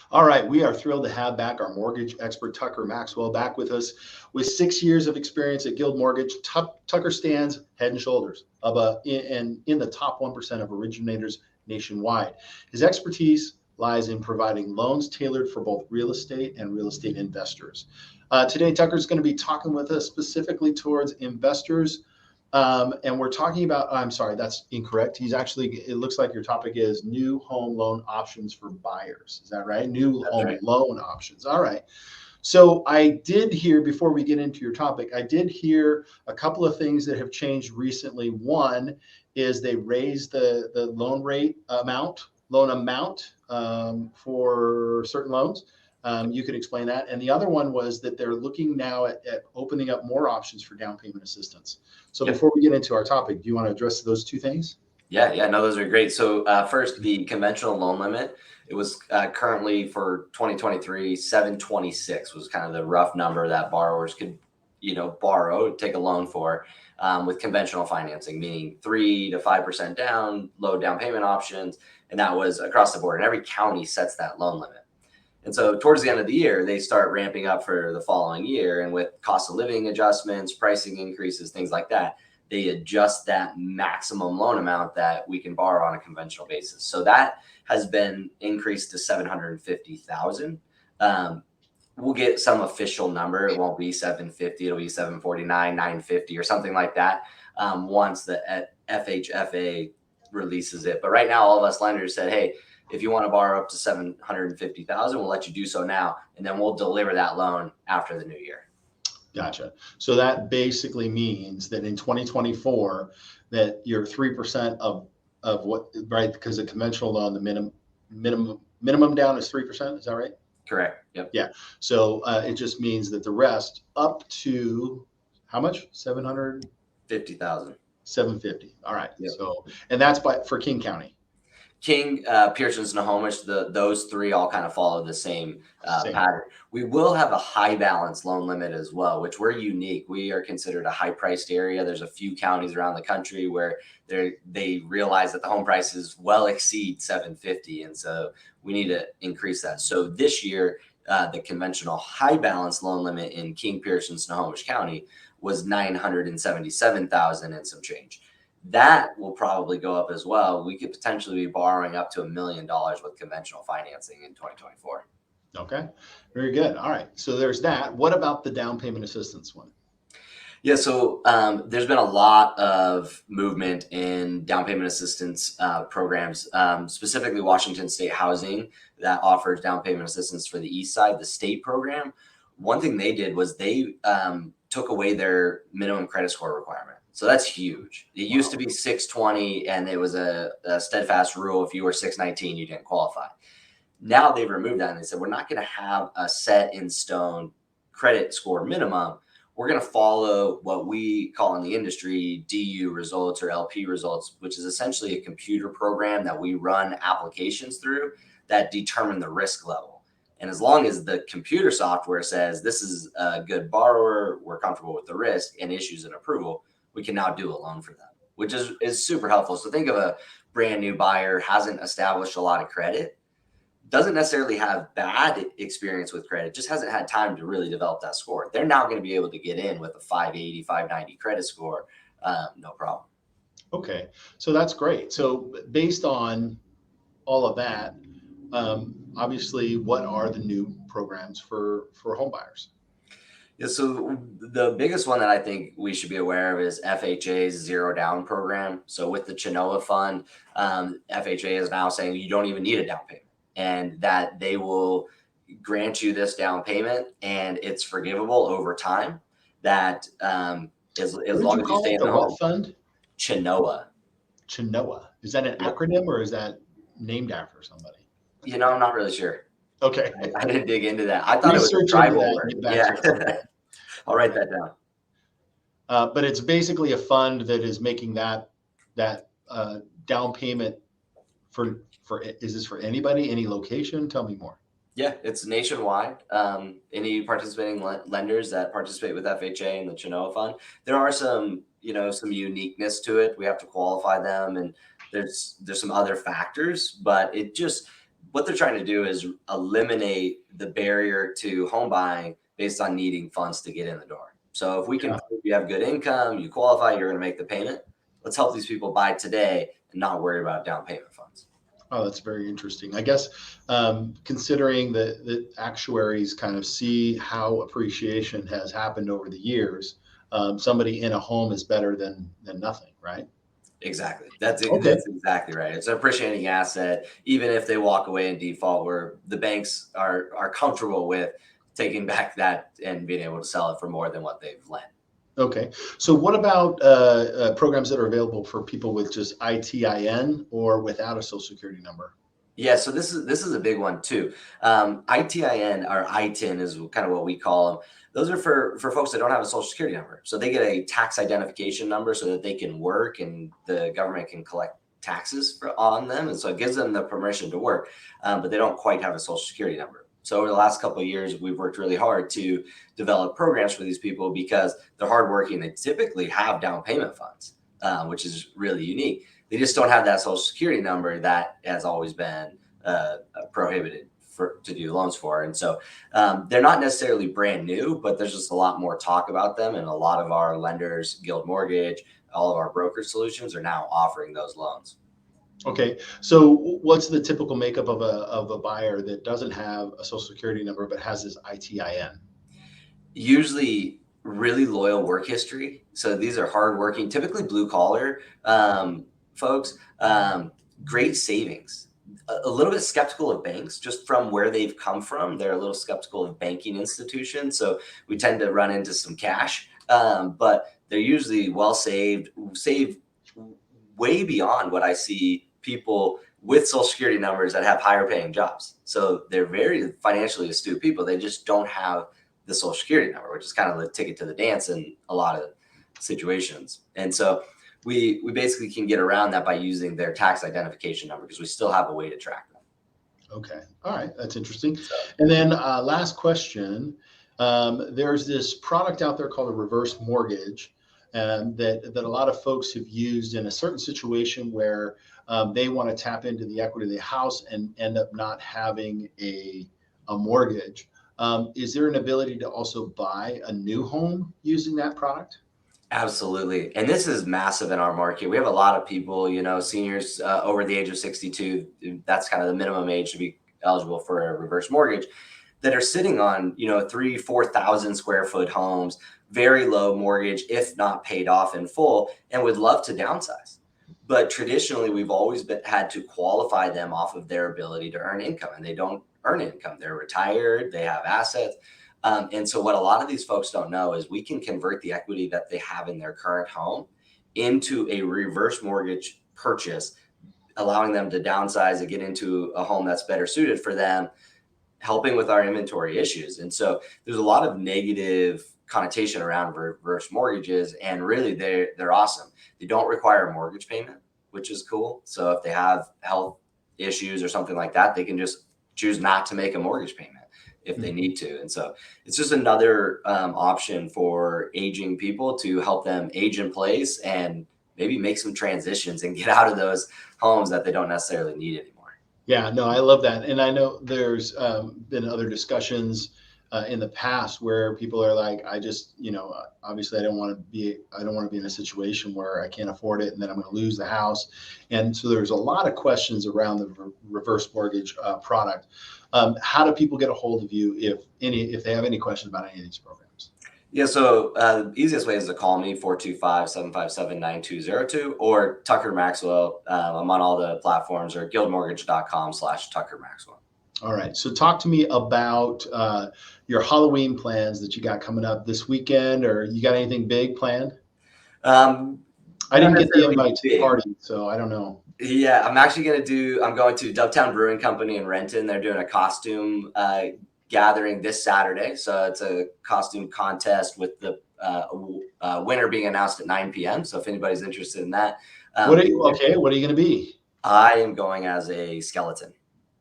All right, we are thrilled to have back our mortgage expert, Tucker Maxwell, back with us with 6 years of experience at Guild Mortgage. Tucker stands head and shoulders in the top 1% of originators nationwide. His expertise lies in providing loans tailored for both real estate and real estate investors. Today, Tucker's going to be talking with us specifically towards investors. And we're talking about, I'm sorry, that's incorrect. It looks like your topic is new home loan options for buyers. Is that right? New That's home right. loan options. All right. So I did hear, before we get into your topic, I did hear a couple of things that have changed recently. One is they raised the loan amount for certain loans. You could explain that. And the other one was that they're looking now at opening up more options for down payment assistance. So Yep. before we get into our topic, do you want to address those two things? Yeah, no, those are great. So first, the conventional loan limit, it was currently for 2023, 726 was kind of the rough number that borrowers could, borrow, take a loan for with conventional financing, meaning 3 to 5% down, low down payment options. And that was across the board. And every county sets that loan limit. And so towards the end of the year, they start ramping up for the following year. And with cost of living adjustments, pricing increases, things like that, they adjust that maximum loan amount that we can borrow on a conventional basis. So that has been increased to 750,000. We'll get some official number. It won't be 750. It'll be 749, 950 or something like that once the FHFA releases it. But right now, all of us lenders said, hey, if you want to borrow up to 750,000, we'll let you do so now. And then we'll deliver that loan after the new year. Gotcha. So that basically means that in 2024, that your 3% of what, right? Because a conventional loan, the minimum down is 3%. Is that right? Correct. Yep. Yeah. So it just means that the rest up to how much? 50,000. 750. All right. Yep. So, and that's for King County. King, Pearson, Snohomish, those three all kind of follow the same pattern. We will have a high balance loan limit as well, which we're unique. We are considered a high priced area. There's a few counties around the country where they realize that the home prices well exceed 750, and so we need to increase that. So this year, the conventional high balance loan limit in King, Pearson, Snohomish County was 977,000 and some change. That will probably go up as well. We could potentially be borrowing up to $1 million with conventional financing in 2024. Okay, very good. All right, so there's that. What about the down payment assistance one? Yeah, so there's been a lot of movement in down payment assistance programs, specifically Washington State Housing that offers down payment assistance for the Eastside, the state program. One thing they did was they took away their minimum credit score requirement. So that's huge. It used to be 620, and it was a steadfast rule. If you were 619, you didn't qualify. Now they've removed that, and they said, we're not going to have a set in stone credit score minimum. We're going to follow what we call in the industry DU results or LP results, which is essentially a computer program that we run applications through that determine the risk level. And as long as the computer software says this is a good borrower, we're comfortable with the risk, and issues an approval, we can now do a loan for them, which is super helpful. So think of a brand new buyer, hasn't established a lot of credit, doesn't necessarily have bad experience with credit, just hasn't had time to really develop that score. They're now going to be able to get in with a 580, 590 credit score, no problem. Okay, so that's great. So based on all of that, obviously, what are the new programs for home buyers? Yeah, so the biggest one that I think we should be aware of is FHA's zero down program. So with the Chenoa Fund, FHA is now saying you don't even need a down payment, and that they will grant you this down payment, and it's forgivable over time. That as long as you stay in the home. What fund? Chenoa. Chenoa. Is that an acronym or is that named after somebody? I'm not really sure. Okay. I didn't dig into that. I thought it was a tribal word. Yeah. I'll write that down. But it's basically a fund that is making that down payment for is this for anybody, any location? Tell me more. Yeah, it's nationwide. Any participating lenders that participate with FHA and the Chenoa Fund, there are some uniqueness to it. We have to qualify them, and there's some other factors, but what they're trying to do is eliminate the barrier to home buying based on needing funds to get in the door. So if we can prove you have good income, you qualify, you're going to make the payment. Let's help these people buy today and not worry about down payment funds. Oh, that's very interesting. I guess considering that the actuaries kind of see how appreciation has happened over the years, somebody in a home is better than nothing, right? Exactly. That's Okay. exactly right. It's an appreciating asset, even if they walk away in default, where the banks are comfortable with taking back that and being able to sell it for more than what they've lent. Okay. So what about programs that are available for people with just ITIN or without a social security number? Yeah, so this is a big one too. ITIN or ITIN is kind of what we call them. Those are for folks that don't have a social security number. So they get a tax identification number so that they can work and the government can collect taxes on them. And so it gives them the permission to work, but they don't quite have a social security number. So over the last couple of years, we've worked really hard to develop programs for these people because they're hardworking. They typically have down payment funds, which is really unique. They just don't have that social security number that has always been prohibited to do loans for. And so they're not necessarily brand new, but there's just a lot more talk about them. And a lot of our lenders, Guild Mortgage, all of our broker solutions are now offering those loans. Okay. So what's the typical makeup of a buyer that doesn't have a social security number but has this ITIN? Usually really loyal work history. So these are hardworking, typically blue collar folks, great savings. A little bit skeptical of banks just from where they've come from. They're a little skeptical of banking institutions. So we tend to run into some cash, but they're usually well saved, save way beyond what I see people with social security numbers that have higher paying jobs. So they're very financially astute people. They just don't have the social security number, which is kind of the ticket to the dance in a lot of situations. And so we basically can get around that by using their tax identification number because we still have a way to track them. Okay. All right. That's interesting. And then last question. There's this product out there called a reverse mortgage that a lot of folks have used in a certain situation where they want to tap into the equity of the house and end up not having a mortgage. Is there an ability to also buy a new home using that product? Absolutely. And this is massive in our market. We have a lot of people, seniors over the age of 62. That's kind of the minimum age to be eligible for a reverse mortgage that are sitting on, 4,000 square foot homes, very low mortgage, if not paid off in full, and would love to downsize. But traditionally, we've always had to qualify them off of their ability to earn income, and they don't earn income. They're retired, they have assets. And so what a lot of these folks don't know is we can convert the equity that they have in their current home into a reverse mortgage purchase, allowing them to downsize and get into a home that's better suited for them, helping with our inventory issues. And so there's a lot of negative connotation around reverse mortgages, and really they're awesome. They don't require a mortgage payment, which is cool. So if they have health issues or something like that, they can just choose not to make a mortgage payment if they need to. And so it's just another option for aging people to help them age in place and maybe make some transitions and get out of those homes that they don't necessarily need anymore. Yeah, no, I love that. And I know there's been other discussions in the past where people are like, I just, obviously I don't want to be in a situation where I can't afford it and then I'm going to lose the house. And so there's a lot of questions around the reverse mortgage product. How do people get a hold of you if they have any questions about any of these programs? Yeah, so the easiest way is to call me, 425-757-9202, or Tucker Maxwell. I'm on all the platforms, or guildmortgage.com/Tucker Maxwell. All right. So talk to me about your Halloween plans that you got coming up this weekend, or you got anything big planned? I didn't get the invite to the party, so I don't know. Yeah, I'm going to Dubtown Brewing Company in Renton. They're doing a costume gathering this Saturday. So it's a costume contest with the winner being announced at 9 p.m. So if anybody's interested in that. What are you going to be? I am going as a skeleton.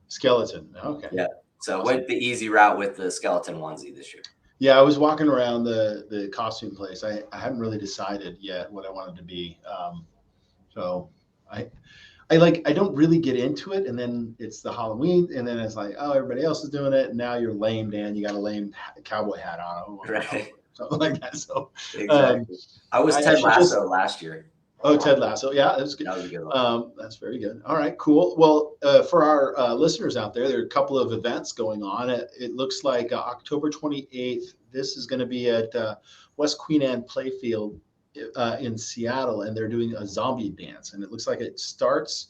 Skeleton. Okay. Yeah. So went the easy route with the skeleton onesie this year. Yeah, I was walking around the costume place. I hadn't really decided yet what I wanted to be. So I don't really get into it, and then it's the Halloween, and then it's like, oh, everybody else is doing it, and now you're lame, Dan. You got a lame cowboy hat on, oh, Right. something like that. So Exactly. I was I Ted should just. Lasso last year. Oh, Ted Lasso. Yeah, that's good. That was a good one. That's very good. All right, cool. Well, for our listeners out there, there are a couple of events going on. It looks like October 28th. This is going to be at West Queen Anne Playfield in Seattle, and they're doing a zombie dance. And it looks like it starts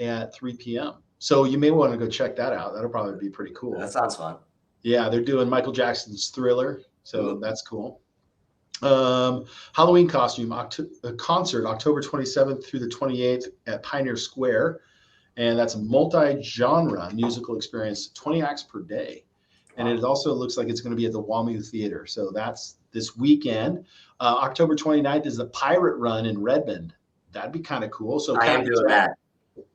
at 3 p.m. So you may want to go check that out. That'll probably be pretty cool. That sounds fun. Yeah, they're doing Michael Jackson's Thriller. So Ooh. that's cool. Halloween costume concert October 27th through the 28th at Pioneer Square, and that's a multi-genre musical experience, 20 acts per day, and it also looks like it's going to be at the WAMU Theater. So that's this weekend. October 29th is the Pirate Run in Redmond. That'd be kind of cool. So I am doing that.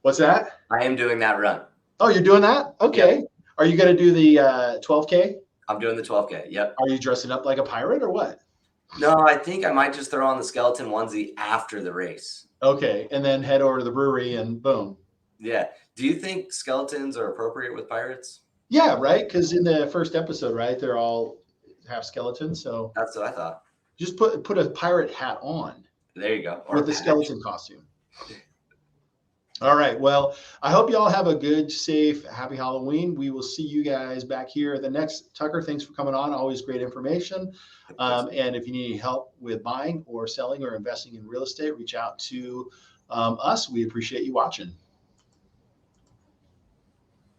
What's that? I am doing that run. Oh, you're doing that? Okay. Yep. Are you going to do the 12K? I'm doing the 12K. Yep. Are you dressing up like a pirate or what? No, I think I might just throw on the skeleton onesie after the race. Okay, and then head over to the brewery and boom. Yeah. Do you think skeletons are appropriate with pirates? Yeah, right. Because in the first episode, right, they're all have skeletons. So that's what I thought. Just put a pirate hat on. There you go. With the skeleton costume. All right. Well, I hope you all have a good, safe, happy Halloween. We will see you guys back here at the next. Tucker, thanks for coming on. Always great information. And if you need any help with buying or selling or investing in real estate, reach out to us. We appreciate you watching.